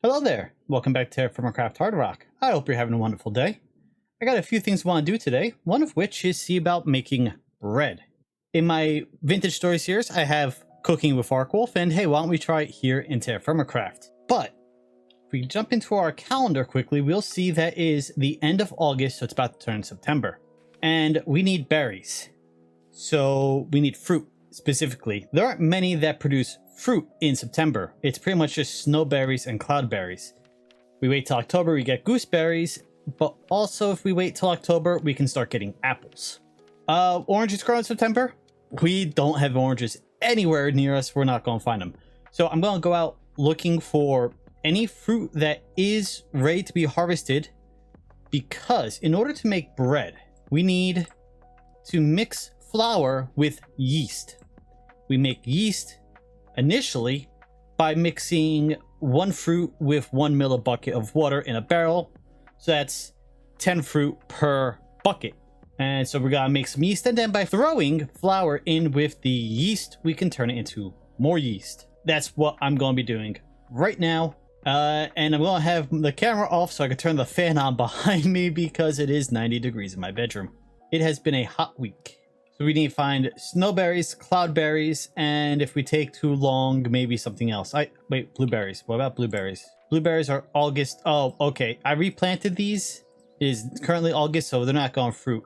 Hello there, welcome back to TerraFirmaCraft HardRock. I hope you're having a wonderful day. I got a few things I want to do today, one of which is see about making bread. In my Vintage Story series, I have Cooking with Arkwolf, and hey, why don't we try it here in TerraFirmaCraft? But if we jump into our calendar quickly, we'll see that is the end of August, so it's about to turn September. And we need berries. So we need fruit, specifically. There aren't many that produce fruit in September. It's pretty much just snowberries and cloudberries. We wait till October, we get gooseberries, but also if we wait till October, we can start getting apples. Oranges grow in September. We don't have oranges anywhere near us. We're not going to find them. So I'm going to go out looking for any fruit that is ready to be harvested, because in order to make bread, we need to mix flour with yeast. We make yeast initially by mixing one fruit with 1 millibucket of water in a barrel. So that's 10 fruit per bucket. And so we're gonna make some yeast, and then by throwing flour in with the yeast, we can turn it into more yeast. That's what I'm gonna be doing right now. And I'm gonna have the camera off so I can turn the fan on behind me because it is 90 degrees in my bedroom. It has been a hot week. So we need to find snowberries, cloudberries, and if we take too long, maybe something else. Wait, blueberries. What about blueberries? Blueberries are August. Oh, okay. I replanted these. It is currently August, so they're not going fruit.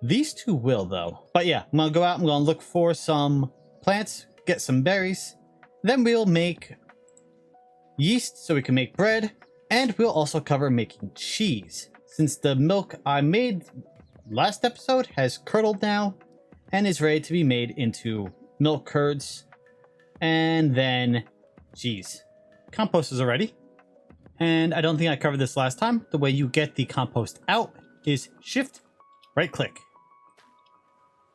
These two will, though. But yeah, I'm going to go out. I'm going to look for some plants, get some berries. Then we'll make yeast so we can make bread. And we'll also cover making cheese, since the milk I made last episode has curdled now and is ready to be made into milk curds. And then cheese. Compost is already. And I don't think I covered this last time. The way you get the compost out is shift, right click.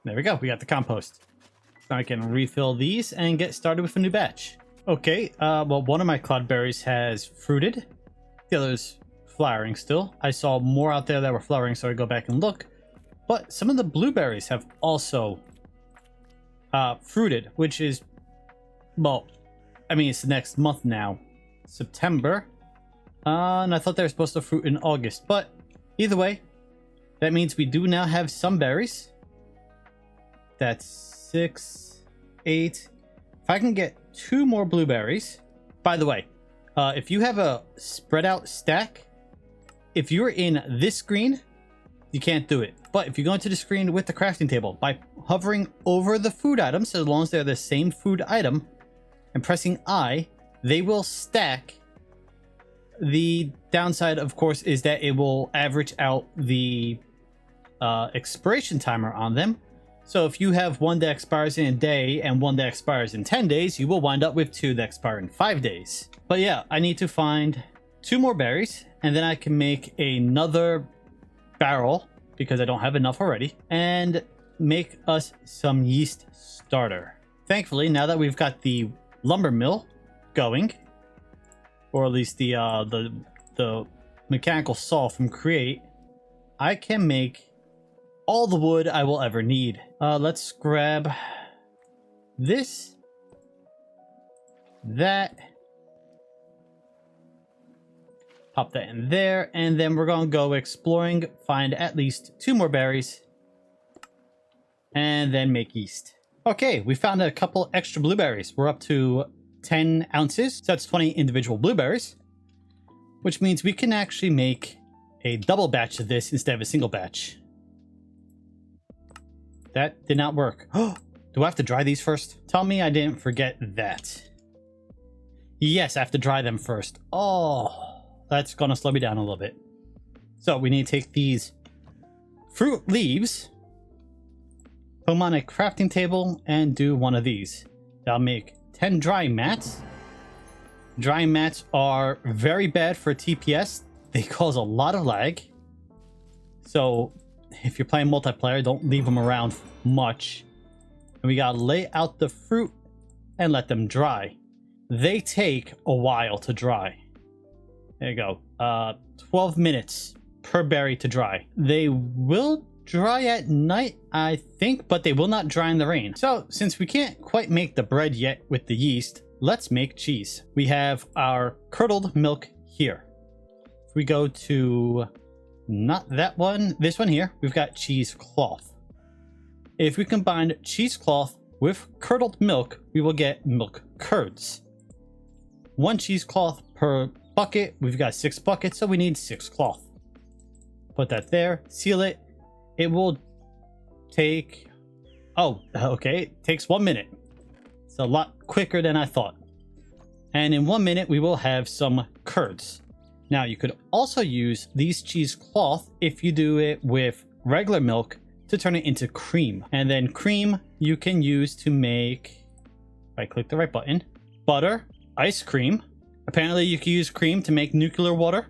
There we go, we got the compost. Now I can refill these and get started with a new batch. Okay, well, one of my cloudberries has fruited. The other's flowering still. I saw more out there that were flowering, so I go back and look. But some of the blueberries have also fruited, which is, well, I mean, it's the next month now, September. And I thought they were supposed to fruit in August, but either way, that means we do now have some berries. That's 6, 8. If I can get 2 more blueberries. By the way, if you have a spread out stack, if you're in this screen, you can't do it. But if you go into the screen with the crafting table, by hovering over the food items, as long as they're the same food item, and pressing I, they will stack. The downside, of course, is that it will average out the expiration timer on them. So if you have one that expires in a day and one that expires in 10 days, you will wind up with 2 that expire in 5 days. But yeah, I need to find 2 more berries, and then I can make another barrel, because I don't have enough already, and make us some yeast starter. Thankfully, now that we've got the lumber mill going, or at least the mechanical saw from Create, I can make all the wood I will ever need. Let's grab this, that, pop that in there, and then we're gonna go exploring, find at least 2 more berries, and then make yeast. Okay, we found a couple extra blueberries. We're up to 10 ounces, so that's 20 individual blueberries, which means we can actually make a double batch of this instead of a single batch. That did not work. Do I have to dry these first? Tell me I didn't forget that. Yes, I have to dry them first. Oh, that's gonna slow me down a little bit. So we need to take these fruit leaves, put them on a crafting table, and do one of these. That'll make 10 drying mats. Drying mats are very bad for TPS. They cause a lot of lag. So if you're playing multiplayer, don't leave them around much. And we gotta lay out the fruit and let them dry. They take a while to dry. There you go. 12 minutes per berry to dry. They will dry at night, I think, but they will not dry in the rain. So since we can't quite make the bread yet with the yeast, let's make cheese. We have our curdled milk here. If we go to not that one, this one here, we've got cheesecloth. If we combine cheesecloth with curdled milk, we will get milk curds. 1 cheesecloth per bucket. We've got 6 buckets, so we need 6 cloth. Put that there, seal it. It will take, oh, okay, it takes 1 minute. It's a lot quicker than I thought. And in 1 minute, we will have some curds. Now, you could also use these cheesecloth if you do it with regular milk to turn it into cream. And then cream you can use to make, if I click the right button, butter, ice cream. Apparently, you can use cream to make nuclear water.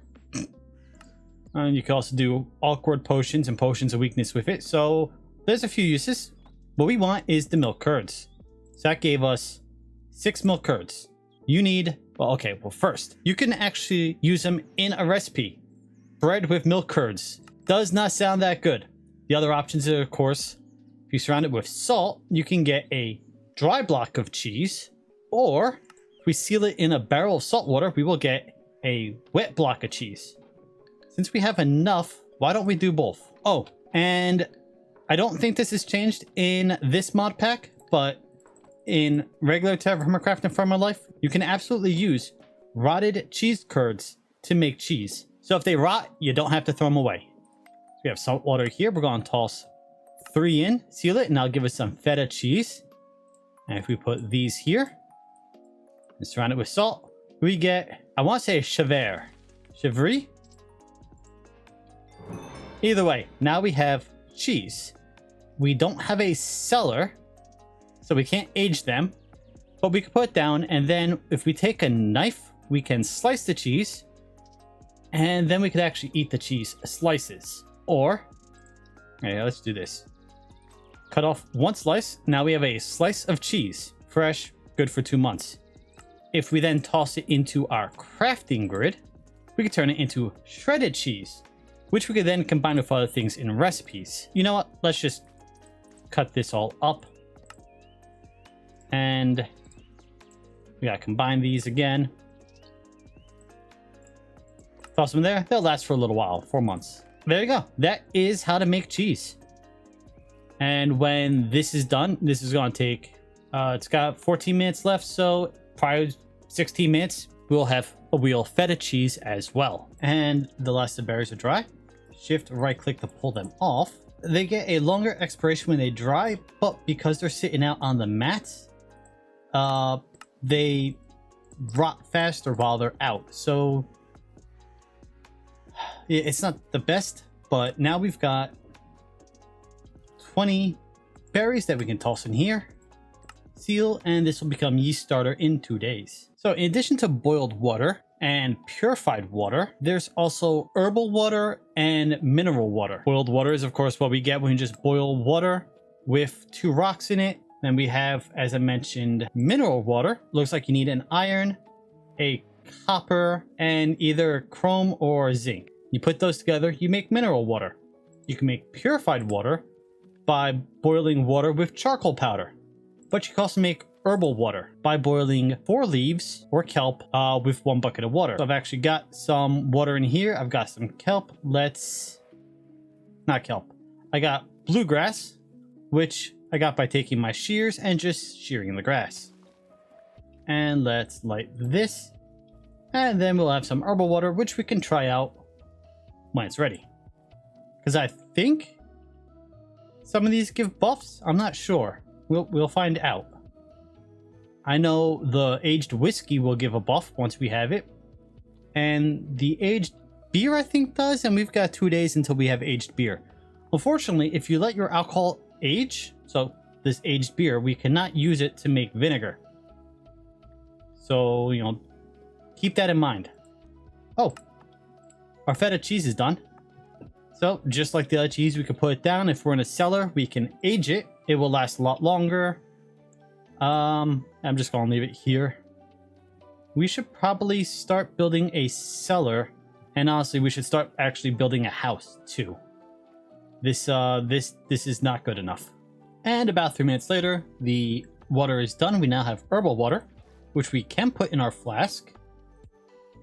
And you can also do awkward potions and potions of weakness with it. So there's a few uses. What we want is the milk curds. So that gave us 6 milk curds. You need, well, okay, well, first, you can actually use them in a recipe. Bread with milk curds. Does not sound that good. The other options are, of course, if you surround it with salt, you can get a dry block of cheese. Or if we seal it in a barrel of salt water, we will get a wet block of cheese. Since we have enough, why don't we do both? Oh, and I don't think this has changed in this mod pack, but in regular TerraFirmaCraft and Farmer Life, you can absolutely use rotted cheese curds to make cheese. So if they rot, you don't have to throw them away. We have salt water here. We're going to toss 3 in, seal it, and that'll give us some feta cheese. And if we put these here and surround it with salt, we get, I want to say chèvre. Chèvre? Either way, now we have cheese. We don't have a cellar, so we can't age them, but we can put it down, and then if we take a knife, we can slice the cheese, and then we could actually eat the cheese slices. Or, okay, let's do this. Cut off 1 slice. Now we have a slice of cheese. Fresh, good for 2 months. If we then toss it into our crafting grid, we can turn it into shredded cheese, which we could then combine with other things in recipes. You know what? Let's just cut this all up. And we gotta combine these again. Toss them there. They'll last for a little while, 4 months. There you go. That is how to make cheese. And when this is done, this is gonna take, it's got 14 minutes left, so prior 16 minutes, we'll have a wheel feta cheese as well. And the last of the berries are dry. Shift right click to pull them off. They get a longer expiration when they dry, but because they're sitting out on the mats, they rot faster while they're out. So it's not the best, but now we've got 20 berries that we can toss in here, seal, and this will become yeast starter in 2 days. So in addition to boiled water and purified water, there's also herbal water and mineral water. Boiled water is of course what we get when you just boil water with 2 rocks in it. Then we have, as I mentioned, mineral water. Looks like you need an iron, a copper, and either chrome or zinc. You put those together, you make mineral water. You can make purified water by boiling water with charcoal powder. But you can also make herbal water by boiling 4 leaves or kelp with 1 bucket of water. So I've actually got some water in here. I've got some kelp. Not kelp. I got bluegrass, which I got by taking my shears and just shearing the grass. And let's light this. And then we'll have some herbal water, which we can try out when it's ready. Because I think some of these give buffs. I'm not sure. We'll find out. I know the aged whiskey will give a buff once we have it. And the aged beer, I think, does. And we've got 2 days until we have aged beer. Unfortunately, if you let your alcohol age, so this aged beer, we cannot use it to make vinegar. So, you know, keep that in mind. Oh, our feta cheese is done. So, just like the other cheese, we can put it down. If we're in a cellar, we can age it. It will last a lot longer. I'm just going to leave it here. We should probably start building a cellar. And honestly, we should start actually building a house, too. This is not good enough. And about 3 minutes later, the water is done. We now have herbal water, which we can put in our flask.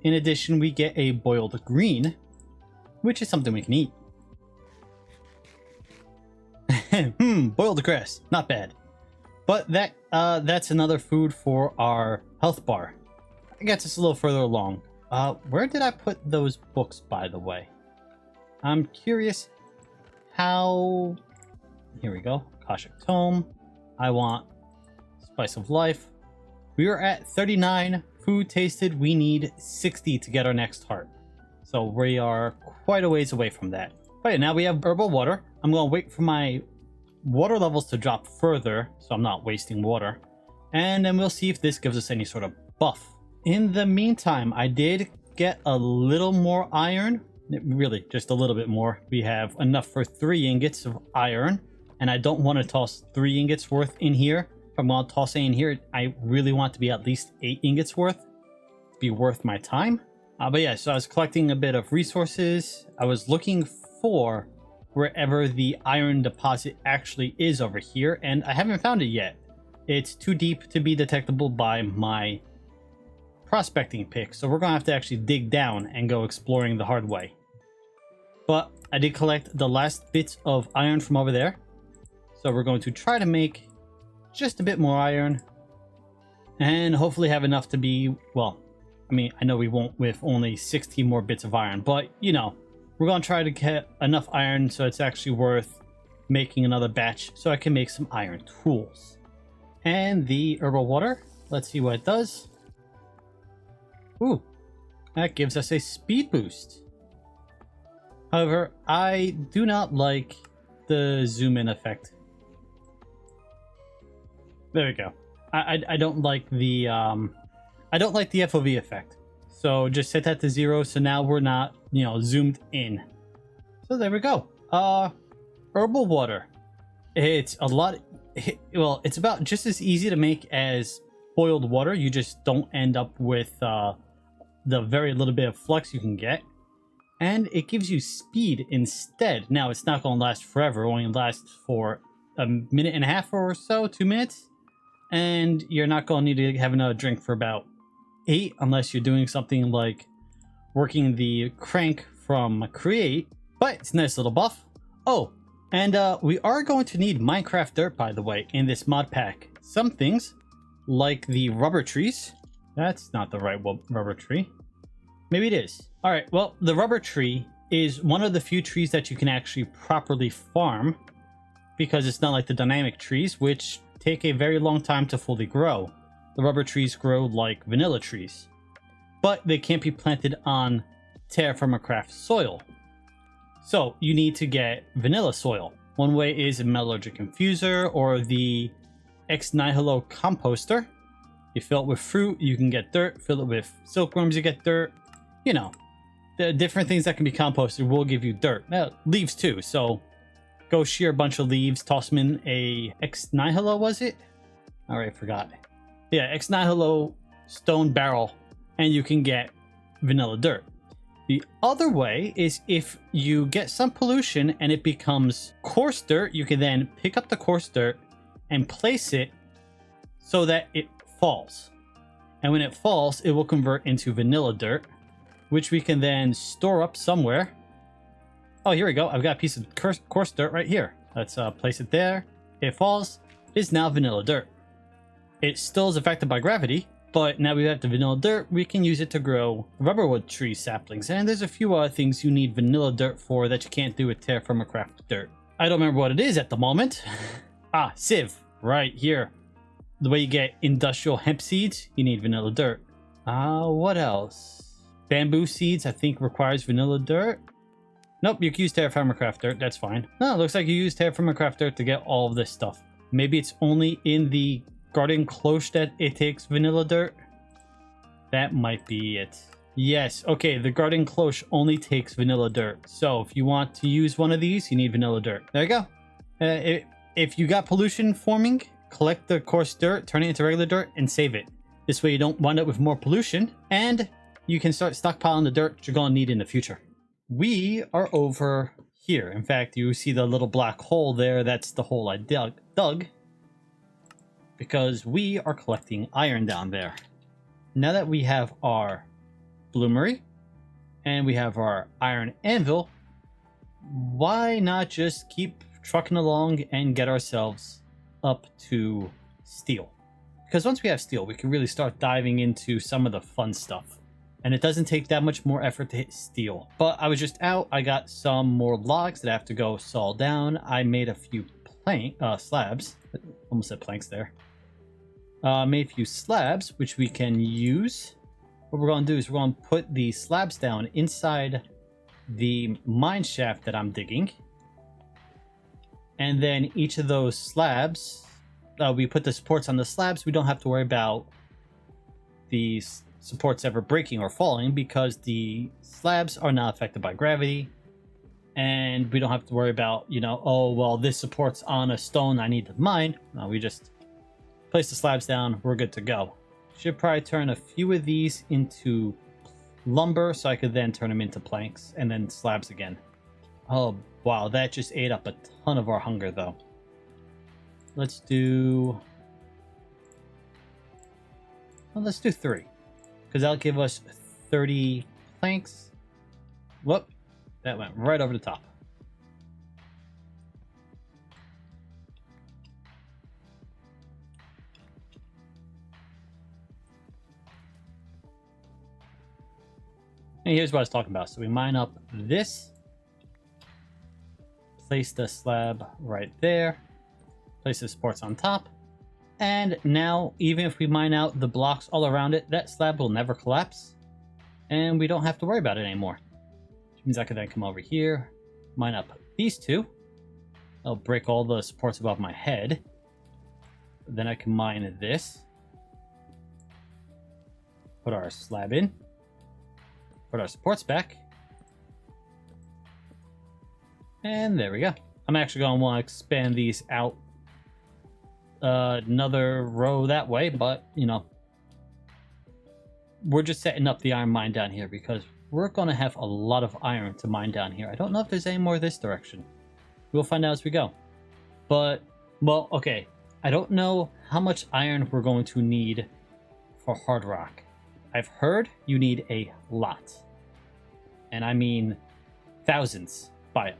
in addition, we get a boiled green, which is something we can eat. Boiled grass, not bad. But that's another food for our health bar. It gets us a little further along. Where did I put those books, by the way? I'm curious how... Here we go. Akashic Tome. I want Spice of Life. We are at 39 food tasted. We need 60 to get our next heart. So we are quite a ways away from that. But yeah, now we have Herbal Water. I'm going to wait for my water levels to drop further, so I'm not wasting water. And then we'll see if this gives us any sort of buff. In the meantime, I did get a little more iron. Really, just a little bit more. We have enough for 3 ingots of iron. And I don't want to toss 3 ingots worth in here. If I'm going to toss it in here, I really want it to be at least 8 ingots worth. To be worth my time. But yeah, so I was collecting a bit of resources. I was looking for wherever the iron deposit actually is over here, and I haven't found it yet. It's too deep to be detectable by my prospecting pick, so we're gonna have to actually dig down and go exploring the hard way. But I did collect the last bits of iron from over there, so we're going to try to make just a bit more iron and hopefully have enough to be, well, I mean, I know we won't with only 16 more bits of iron, but you know, we're going to try to get enough iron so it's actually worth making another batch so I can make some iron tools. And the Herbal Water, let's see what it does. Ooh, that gives us a speed boost. However, I do not like the zoom in effect. There we go. I don't like the FOV effect. So just set that to 0, so now we're not, you know, zoomed in. So there we go. Herbal Water. It's a lot, well, it's about just as easy to make as boiled water. You just don't end up with the very little bit of flux you can get. And it gives you speed instead. Now, it's not going to last forever. It only lasts for a minute and a half or so, 2 minutes. And you're not going to need to have another drink for about 8 unless you're doing something like working the crank from Create, but it's a nice little buff. Oh, and we are going to need Minecraft dirt, by the way, in this mod pack. Some things, like the rubber trees. That's not the right rubber tree. Maybe it is. All right, well, the rubber tree is one of the few trees that you can actually properly farm because it's not like the dynamic trees, which take a very long time to fully grow. The rubber trees grow like vanilla trees, but they can't be planted on TerraFirmaCraft soil. So you need to get vanilla soil. One way is a metallurgic infuser or the ex nihilo composter. You fill it with fruit, you can get dirt. Fill it with silkworms, you get dirt. You know, the different things that can be composted will give you dirt. Leaves too, so go shear a bunch of leaves, toss them in a ex nihilo, was it? Alright, forgot. Yeah, ex nihilo stone barrel, and you can get vanilla dirt. The other way is if you get some pollution and it becomes coarse dirt, you can then pick up the coarse dirt and place it so that it falls. And when it falls, it will convert into vanilla dirt, which we can then store up somewhere. Oh, here we go. I've got a piece of coarse dirt right here. Let's place it there. It falls. It's now vanilla dirt. It still is affected by gravity, but now we have the vanilla dirt. We can use it to grow rubberwood tree saplings. And there's a few other things you need vanilla dirt for that you can't do with TerraFirmaCraft dirt. I don't remember what it is at the moment. Sieve. Right here. The way you get industrial hemp seeds, you need vanilla dirt. What else? Bamboo seeds, I think, requires vanilla dirt. Nope, you can use TerraFirmaCraft dirt. That's fine. No, it looks like you use TerraFirmaCraft dirt to get all of this stuff. Maybe it's only in the garden cloche that it takes vanilla dirt. That might be it. Yes, okay, the garden cloche only takes vanilla dirt. So if you want to use one of these, you need vanilla dirt. There you go. If you got pollution forming, collect the coarse dirt, turn it into regular dirt, and save it. This way you don't wind up with more pollution, and you can start stockpiling the dirt you're going to need in the future. We are over here. In fact, you see the little black hole there. That's the hole I dug. Because we are collecting iron down there. Now that we have our Bloomery, and we have our iron anvil. Why not just keep trucking along and get ourselves up to steel? Because once we have steel, we can really start diving into some of the fun stuff. And it doesn't take that much more effort to hit steel. But I was just out. I got some more logs that I have to go saw down. I made a few slabs. Almost said planks there. Made a few slabs, which we can use. What we're going to do is we're going to put the slabs down inside the mine shaft that I'm digging. And then each of those slabs, we put the supports on the slabs. We don't have to worry about these supports ever breaking or falling because the slabs are not affected by gravity. And we don't have to worry about, you know, oh, well, this support's on a stone I need to mine. No, we just place the slabs down. We're good to go. Should probably turn a few of these into lumber so I could then turn them into planks and then slabs again. Oh, wow, that just ate up a ton of our hunger, though. Let's do... well, let's do 3. Because that'll give us 30 planks. Whoop. That went right over the top. And here's what I was talking about. So we mine up this. Place the slab right there. Place the supports on top. And now, even if we mine out the blocks all around it, that slab will never collapse. And we don't have to worry about it anymore. Which means I can then come over here, mine up these two. I'll break all the supports above my head. Then I can mine this. Put our slab in. Put our supports back. And there we go. I'm actually going to want to expand these out another row that way, but you know, we're just setting up the iron mine down here because we're going to have a lot of iron to mine down here. I don't know if there's any more this direction. We'll find out as we go. But, well, okay. I don't know how much iron we're going to need for HardRock. I've heard you need a lot. And I mean thousands by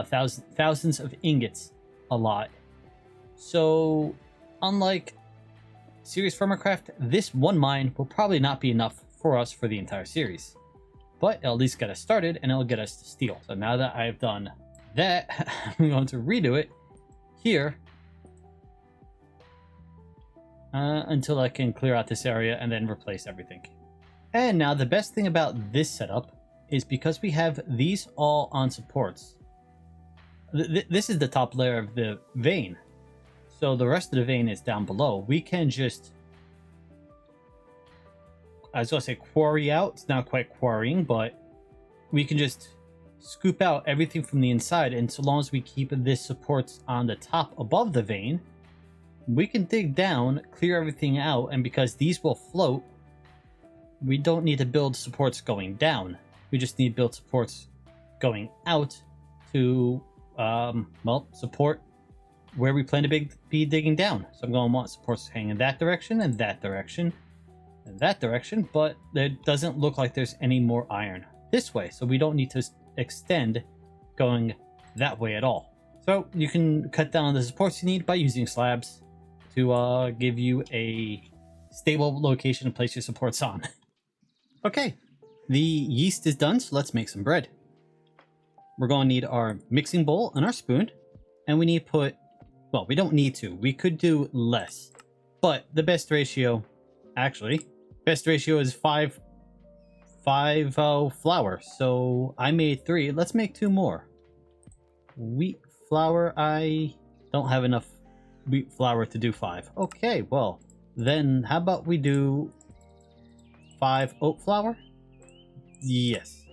thousands of ingots a lot. So, unlike Series TerraFirmaCraft, this one mine will probably not be enough for us for the entire series. But it'll at least get us started, and it'll get us to steel. So now that I've done that, I'm going to redo it here until I can clear out this area and then replace everything. And now the best thing about this setup is because we have these all on supports. This is the top layer of the vein. So the rest of the vein is down below. We can just, I was going to say quarry out. It's not quite quarrying, but we can just scoop out everything from the inside. And so long as we keep this supports on the top above the vein, we can dig down, clear everything out. And because these will float, we don't need to build supports going down. We just need to build supports going out to, well, support where we plan to be digging down. So I'm going to want supports hanging in that direction and that direction and that direction, but it doesn't look like there's any more iron this way, so we don't need to extend going that way at all. So you can cut down the supports you need by using slabs to give you a stable location to place your supports on. Okay, the yeast is done, so let's make some bread. We're going to need our mixing bowl and our spoon, and we need to put, well, we don't need to. We could do less, but the best ratio, actually, best ratio is 5 flour. So I made 3. Let's make 2 more. Wheat flour. I don't have enough wheat flour to do 5. Okay, well, then how about we do 5 oat flour? Yes.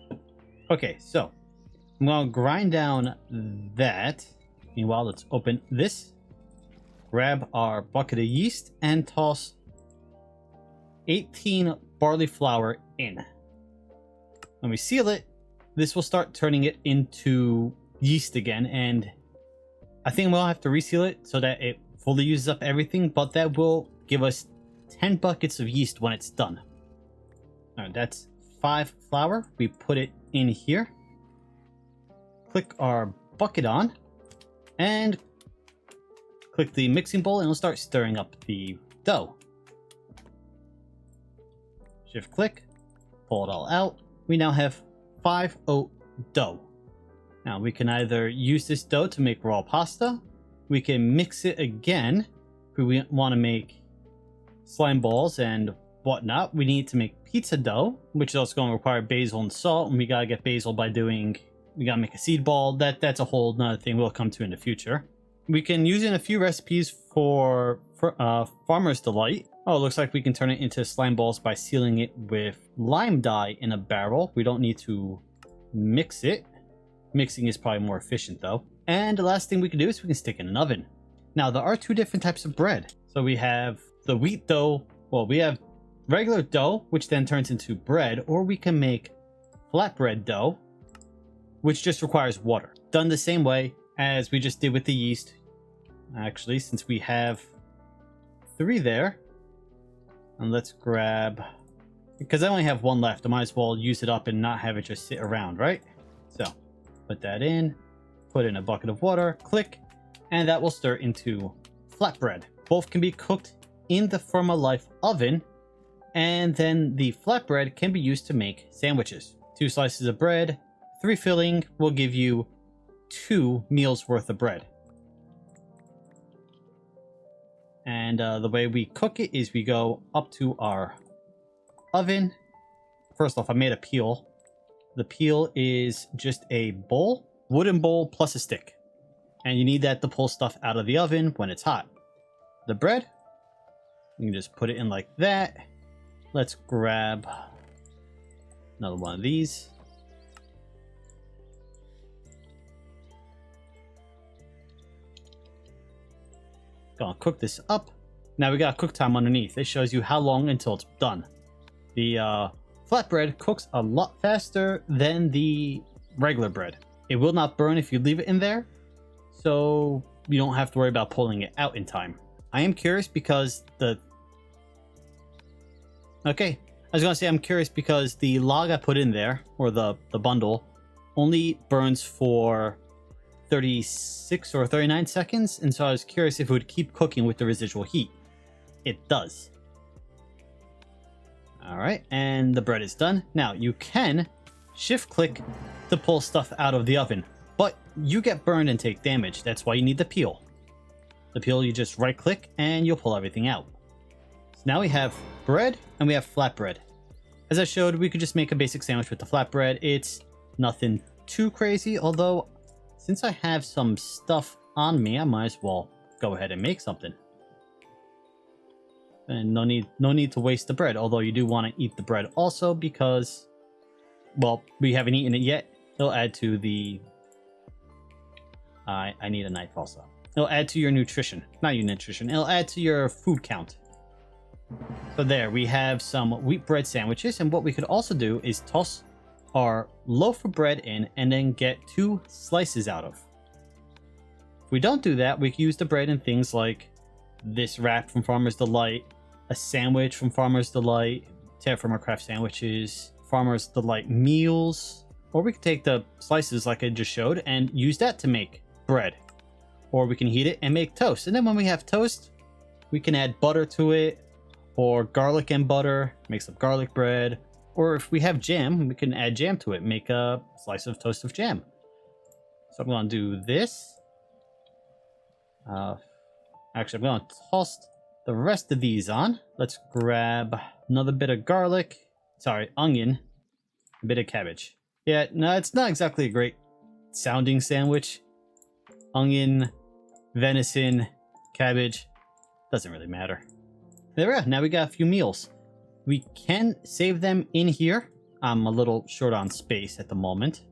Okay, so I'm going to grind down that. Meanwhile, let's open this, grab our bucket of yeast, and toss 18 barley flour in. When we seal it, this will start turning it into yeast again, and I think we'll have to reseal it so that it fully uses up everything, but that will give us 10 buckets of yeast when it's done. Alright, that's 5 flour. We put it in here. Click our bucket on. And click the mixing bowl and we'll start stirring up the dough. Shift click. Pull it all out. We now have 5 oat dough. Now we can either use this dough to make raw pasta. We can mix it again. If we want to make slime balls and whatnot, we need to make pizza dough, which is also going to require basil and salt. And we gotta get basil by doing, we gotta make a seed ball. That's a whole nother thing we'll come to in the future. We can use in a few recipes for Farmer's Delight. Oh, it looks like we can turn it into slime balls by sealing it with lime dye in a barrel. We don't need to mix it. Mixing is probably more efficient though. And the last thing we can do is we can stick it in an oven. Now there are 2 different types of bread. So we have the wheat dough. Well, we have regular dough, which then turns into bread, or we can make flatbread dough, which just requires water. Done the same way as we just did with the yeast. Actually, since we have 3 there, and let's grab, because I only have 1 left, I might as well use it up and not have it just sit around, right? So put that in, put in a bucket of water, click, and that will stir into flatbread. Both can be cooked in the Life oven, and then the flatbread can be used to make sandwiches. 2 slices of bread, 3 filling will give you 2 meals worth of bread. And the way we cook it is we go up to our oven. First off, I made a peel. The peel is just a bowl, wooden bowl plus a stick. And you need that to pull stuff out of the oven when it's hot. The bread, you can just put it in like that. Let's grab another one of these. Gonna cook this up. Now we got cook time underneath. It shows you how long until it's done. The flatbread cooks a lot faster than the regular bread. It will not burn if you leave it in there, so you don't have to worry about pulling it out in time. I am curious because I'm curious because the log I put in there, or the bundle, only burns for 36 or 39 seconds, and so I was curious if it would keep cooking with the residual heat. It does. Alright, and the bread is done. Now, you can shift click to pull stuff out of the oven, but you get burned and take damage. That's why you need the peel. The peel, you just right click and you'll pull everything out. So now we have bread and we have flatbread. As I showed, we could just make a basic sandwich with the flatbread. It's nothing too crazy, although since I have some stuff on me, I might as well go ahead and make something. And no need to waste the bread, although you do want to eat the bread also because, well, we haven't eaten it yet. It'll add to the... I need a knife also. It'll add to your nutrition. Not your nutrition. It'll add to your food count. So there, we have some wheat bread sandwiches, and what we could also do is toss our loaf of bread in and then get 2 slices out of. If we don't do that, we can use the bread in things like this wrap from Farmer's Delight, a sandwich from Farmer's Delight, TerraFirmaCraft sandwiches, Farmer's Delight meals, or we could take the slices like I just showed and use that to make bread. Or we can heat it and make toast. And then when we have toast, we can add butter to it, or garlic and butter, make some garlic bread. Or if we have jam, we can add jam to it, make a slice of toast with jam. So I'm going to do this. Actually, I'm going to toss the rest of these on. Let's grab another bit of garlic. Sorry, onion. A bit of cabbage. Yeah, no, it's not exactly a great sounding sandwich. Onion, venison, cabbage. Doesn't really matter. There we go. Now we got a few meals. We can save them in here. I'm a little short on space at the moment.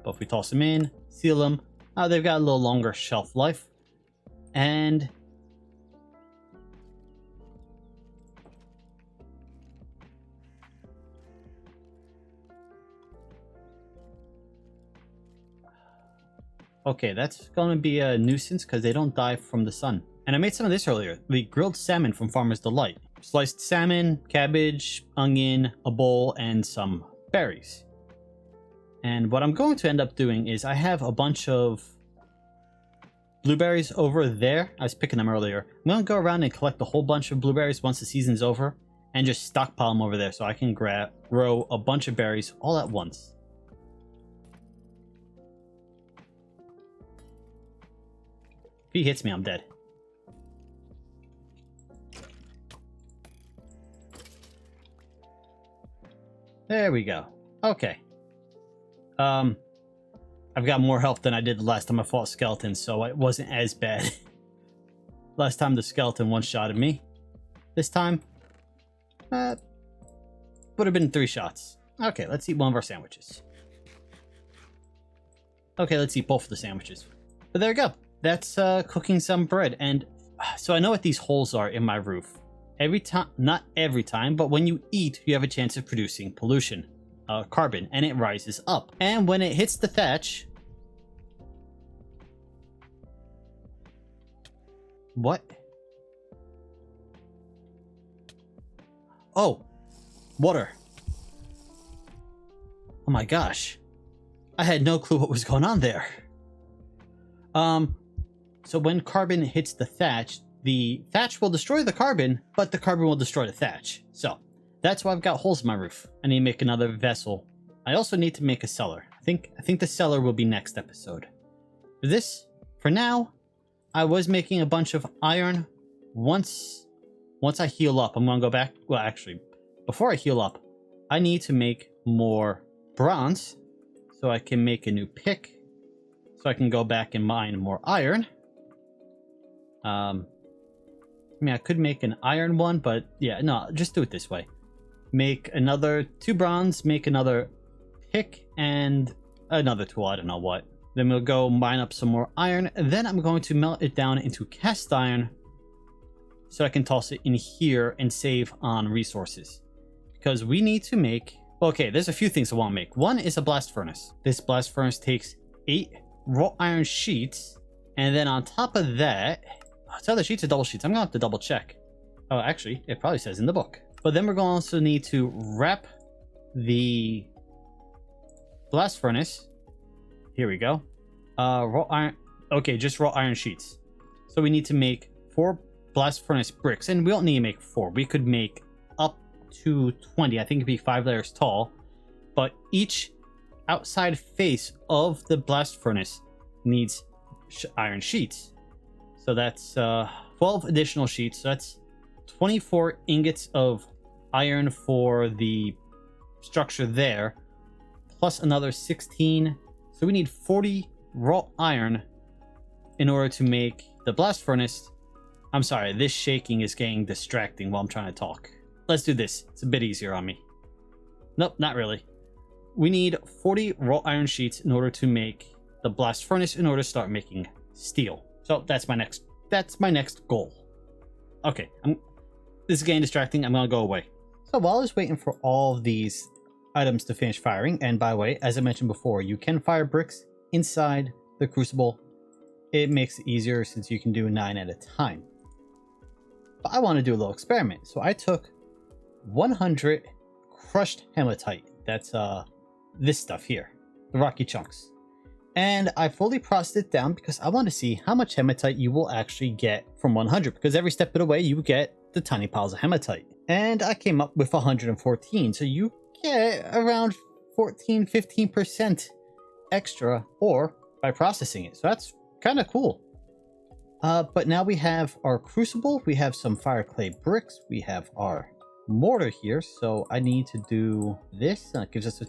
But if we toss them in, seal them, they've got a little longer shelf life. And okay, that's going to be a nuisance because they don't die from the sun. And I made some of this earlier, the grilled salmon from Farmer's Delight. sliced salmon, cabbage, onion, a bowl, and some berries. And what I'm going to end up doing is I have a bunch of blueberries over there. I was picking them earlier. I'm going to go around and collect a whole bunch of blueberries once the season's over and just stockpile them over there so I can grow a bunch of berries all at once. If he hits me, I'm dead. There we go. Okay. I've got more health than I did the last time I fought skeletons, so it wasn't as bad. Last time the skeleton one-shotted me. This time, would have been 3 shots. Okay, let's eat one of our sandwiches. Okay, let's eat both of the sandwiches. But there we go. That's cooking some bread. And so I know what these holes are in my roof. Every time, not every time, but when you eat, you have a chance of producing pollution, carbon, and it rises up. And when it hits the thatch... What? Oh, water. Oh my gosh. I had no clue what was going on there. So when carbon hits the thatch will destroy the carbon, but the carbon will destroy the thatch. So that's why I've got holes in my roof. I need to make another vessel. I also need to make a cellar. I think the cellar will be next episode. For now, I was making a bunch of iron. Once I heal up, I'm gonna go back. Well, actually, before I heal up, I need to make more bronze so I can make a new pick. So I can go back and mine more iron. I mean, I could make an iron one, but yeah, no, just do it this way. Make another 2 bronze, make another pick, and another tool, I don't know what. Then we'll go mine up some more iron, and then I'm going to melt it down into cast iron so I can toss it in here and save on resources. Because we need to make... Okay, there's a few things I want to make. One is a blast furnace. This blast furnace takes 8 raw iron sheets, and then on top of that... It's either sheets or double sheets. I'm going to have to double check. Oh, actually, it probably says in the book. But then we're going to also need to wrap the blast furnace. Here we go. Raw iron. Okay, just raw iron sheets. So we need to make 4 blast furnace bricks. And we don't need to make 4. We could make up to 20. I think it'd be 5 layers tall. But each outside face of the blast furnace needs iron sheets. So that's 12 additional sheets. So that's 24 ingots of iron for the structure there, plus another 16. So we need 40 raw iron in order to make the blast furnace. I'm sorry, this shaking is getting distracting while I'm trying to talk. Let's do this. It's a bit easier on me. Nope, not really. We need 40 raw iron sheets in order to make the blast furnace in order to start making steel. So that's my next goal. Okay, this is getting distracting. I'm gonna go away. So while I was waiting for all of these items to finish firing, and by the way, as I mentioned before, you can fire bricks inside the crucible. It makes it easier since you can do 9 at a time. But I want to do a little experiment. So I took 100 crushed hematite. That's this stuff here, the rocky chunks. And I fully processed it down because I want to see how much hematite you will actually get from 100. Because every step of the way, you get the tiny piles of hematite. And I came up with 114. So you get around 14-15% extra or by processing it. So that's kind of cool. But now we have our crucible. We have some fire clay bricks. We have our mortar here. So I need to do this. That gives us a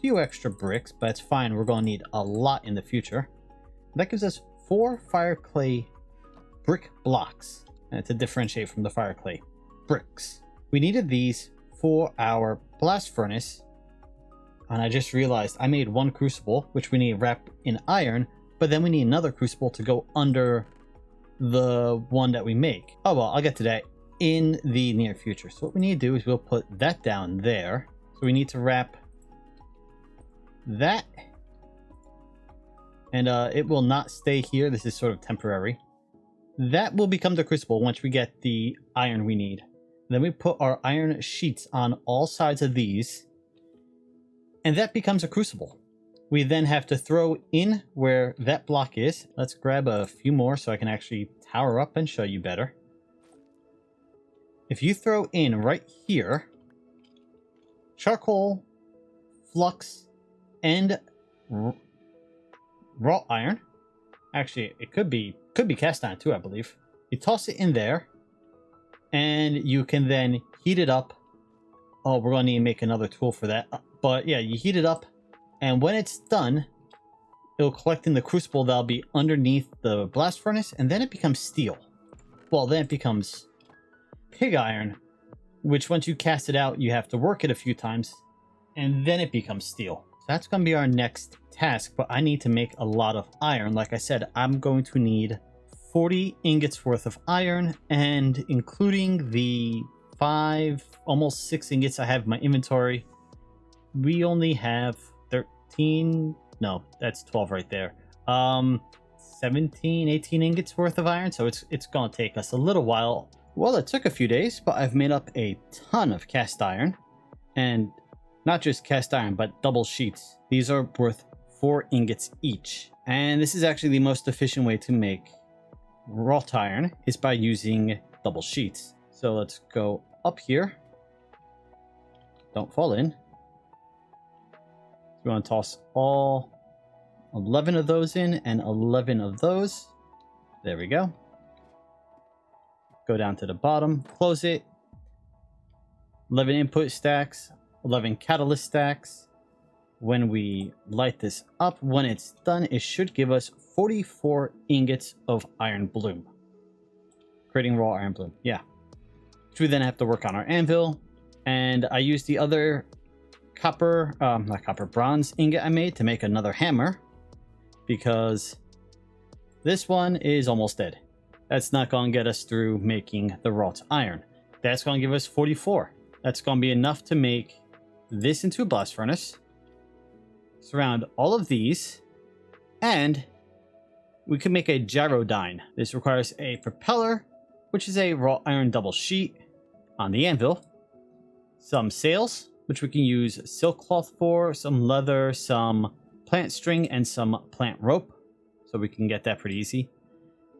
few extra bricks, but it's fine. We're going to need a lot in the future. That gives us 4 fire clay brick blocks to differentiate from the fire clay bricks. We needed these for our blast furnace, and I just realized I made 1 crucible, which we need wrapped in iron, but then we need another crucible to go under the one that we make. Oh well, I'll get to that in the near future. So what we need to do is we'll put that down there. So we need to wrap that, and it will not stay here. This is sort of temporary. That will become the crucible once we get the iron we need. Then we put our iron sheets on all sides of these, and that becomes a crucible. We then have to throw in where that block is. Let's grab a few more so I can actually tower up and show you better. If you throw in right here, charcoal, flux, and raw iron. Actually, it could be cast iron too, I believe. You toss it in there, and you can then heat it up. Oh, we're going to need to make another tool for that. But yeah, you heat it up, and when it's done, it'll collect in the crucible that'll be underneath the blast furnace, and then it becomes steel. Well, then it becomes pig iron, which once you cast it out, you have to work it a few times, and then it becomes steel. So that's going to be our next task, but I need to make a lot of iron. Like I said, I'm going to need 40 ingots worth of iron, and including the 5, almost 6 ingots I have in my inventory, we only have 13, no, that's 12 right there. 17, 18 ingots worth of iron, so it's going to take us a little while. Well, it took a few days, but I've made up a ton of cast iron, and not just cast iron, but double sheets. These are worth 4 ingots each, and this is actually the most efficient way to make wrought iron is by using double sheets. So let's go up here. Don't fall in. We want to toss all 11 of those in and 11 of those. There we go. Go down to the bottom, close it. 11 input stacks, 11 catalyst stacks. When we light this up, when it's done, it should give us 44 ingots of iron bloom. Creating raw iron bloom, yeah. Which we then have to work on our anvil. And I used the other bronze ingot I made to make another hammer, because this one is almost dead. That's not going to get us through making the wrought iron. That's going to give us 44. That's going to be enough to make this into a blast furnace, surround all of these, and we can make a gyrodyne. This requires a propeller, which is a raw iron double sheet on the anvil, some sails, which we can use silk cloth for, some leather, some plant string, and some plant rope, so we can get that pretty easy,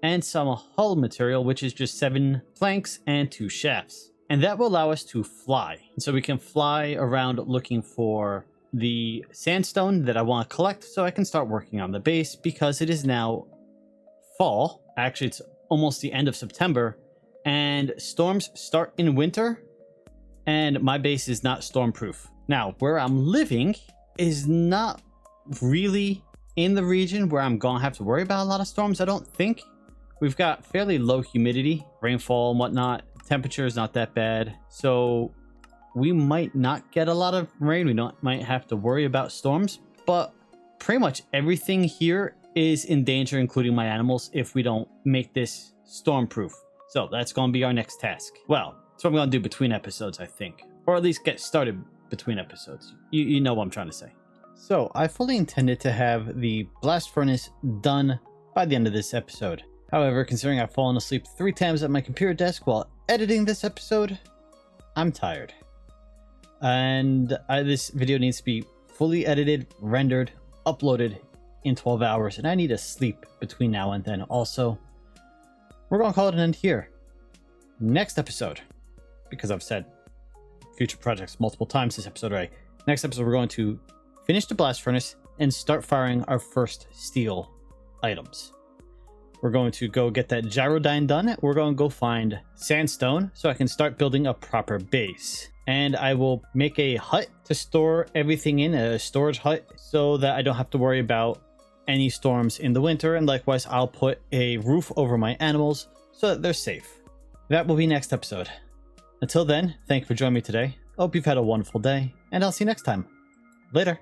and some hull material, which is just 7 planks and 2 shafts. And that will allow us to fly. So we can fly around looking for the sandstone that I want to collect so I can start working on the base, because it is now fall. Actually, it's almost the end of September, and storms start in winter, and my base is not stormproof. Now, where I'm living is not really in the region where I'm going to have to worry about a lot of storms, I don't think. We've got fairly low humidity, rainfall and whatnot. Temperature is not that bad, so we might not get a lot of rain. We might have to worry about storms, but pretty much everything here is in danger, including my animals, if we don't make this storm-proof. So that's going to be our next task. Well, that's what I'm going to do between episodes, I think. Or at least get started between episodes. You know what I'm trying to say. So I fully intended to have the blast furnace done by the end of this episode. However, considering I've fallen asleep 3 times at my computer desk while editing this episode, I'm tired. And this video needs to be fully edited, rendered, uploaded in 12 hours, and I need to sleep between now and then. Also, we're going to call it an end here. Next episode, because I've said future projects multiple times this episode, right? Next episode, we're going to finish the blast furnace and start firing our first steel items. We're going to go get that gyrodyne done. We're going to go find sandstone so I can start building a proper base. And I will make a hut to store everything in, a storage hut, so that I don't have to worry about any storms in the winter. And likewise, I'll put a roof over my animals so that they're safe. That will be next episode. Until then, thank you for joining me today. I hope you've had a wonderful day, and I'll see you next time. Later.